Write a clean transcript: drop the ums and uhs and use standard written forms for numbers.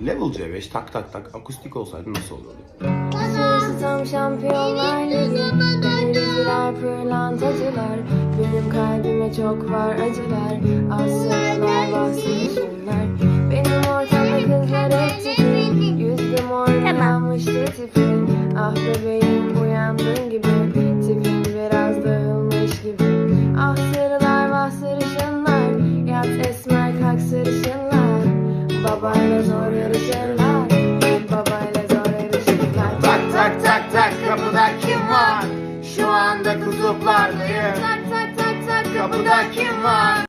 Level C5 tak tak tak akustik olsaydı nasıl olurdu? Sırası tam şampiyonlar ligi. Deliriciler, pırlantacılar. Benim kalbime çok var acılar. Asyalılar, bahsedişirler. Benim ortamda kızlar hep tipim. Yüzde mor yanmıştı tipim. Ah bebeğim uyandığın gibi. Tipim biraz dağılmış gibi. Ah sarılar, vah sarışınlar. Yat esmer, kalk sarışınlar. Babayla zor yarışırlar. Babayla zor yarışırlar. Tak tak tak tak kapıda kim var? Şu anda kutuplardayım. Tak tak tak tak Kapıda kim var?